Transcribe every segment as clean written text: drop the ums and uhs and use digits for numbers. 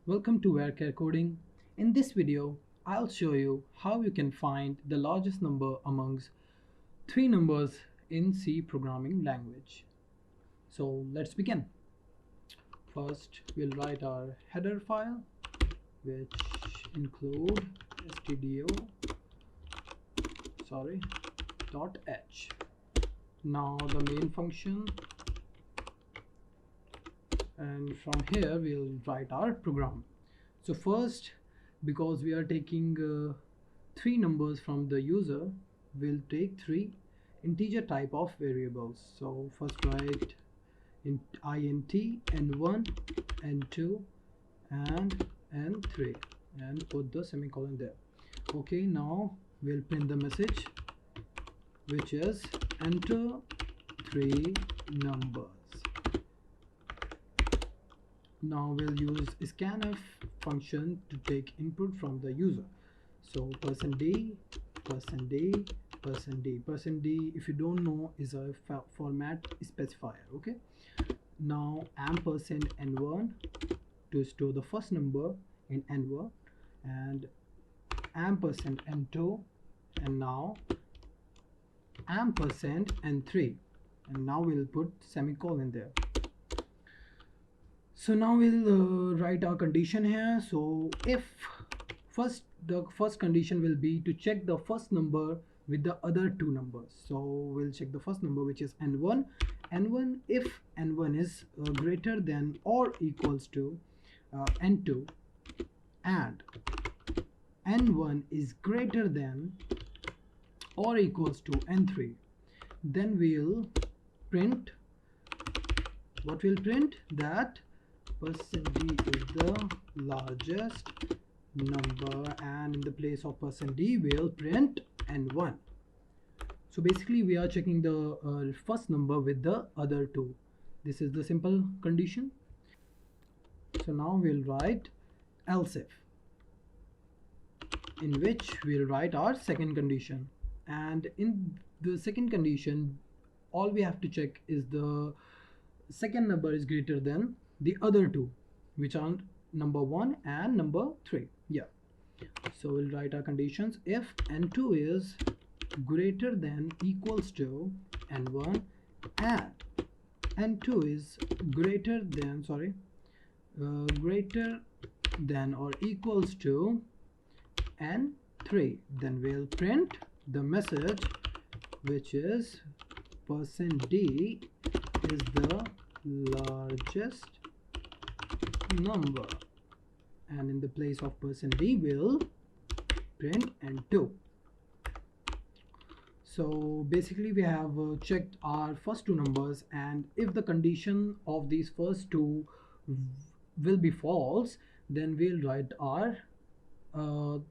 Welcome to WhereCare Coding. In this video, I'll show you how you can find the largest number amongst three numbers in C programming language. So let's begin. First, we'll write our header file, which include .h. Now the main function, and from here we'll write our program. So first, because we are taking three numbers from the user, we'll take three integer type of variables. So first write int n1, n2 and n3 and put the semicolon there. Okay, now we'll print the message, which is enter three numbers. Now we'll use scanf function to take input from the user. So %d, %d, if you don't know, is a format specifier. Okay, now ampersand n1 to store the first number in n1, and ampersand n2, and now ampersand n3, and now we'll put semicolon there. So now we'll write our condition here. So if the first condition will be to check the first number with the other two numbers. So we'll check the first number, which is n1. If n1 is greater than or equals to n2, and n1 is greater than or equals to n3, then we'll print what we'll print, that %d is the largest number, and in the place of %d we'll print n1. So basically we are checking the first number with the other two. This is the simple condition. So now we'll write else if, in which we'll write our second condition, and in the second condition all we have to check is the second number is greater than the other two, which are number 1 and number 3. Yeah, so we'll write our conditions. If n2 is greater than equals to n1, and n2 is greater than or equals to n3, then we'll print the message, which is %d is the largest number, and in the place of %d we'll print n2. So basically we have checked our first two numbers, and if the condition of these first two will be false, then we'll write our we'll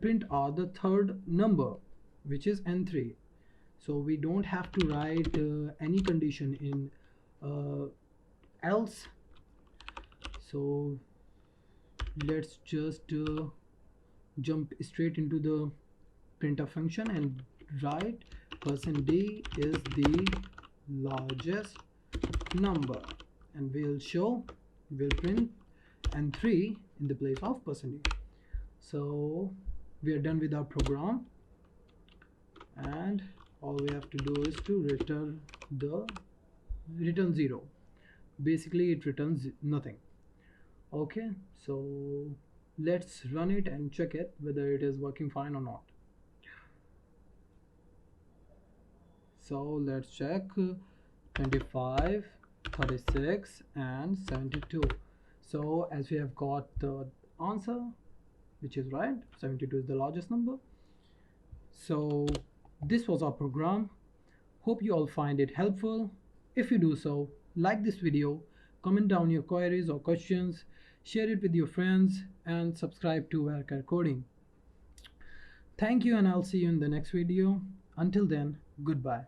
print the third number, which is n3. So we don't have to write any condition in else. So let's just jump straight into the printf function and write %d is the largest number, and we'll print n3 in the place of %d. So we are done with our program, and all we have to do is to return 0. Basically it returns nothing. Okay, so let's run it and check it whether it is working fine or not. So let's check 25, 36 and 72. So as we have got the answer, which is right, 72 is the largest number. So this was our program. Hope you all find it helpful. If you do so, like this video, comment down your queries or questions, share it with your friends, and subscribe to WhereCare Coding. Thank you, and I'll see you in the next video. Until then, goodbye.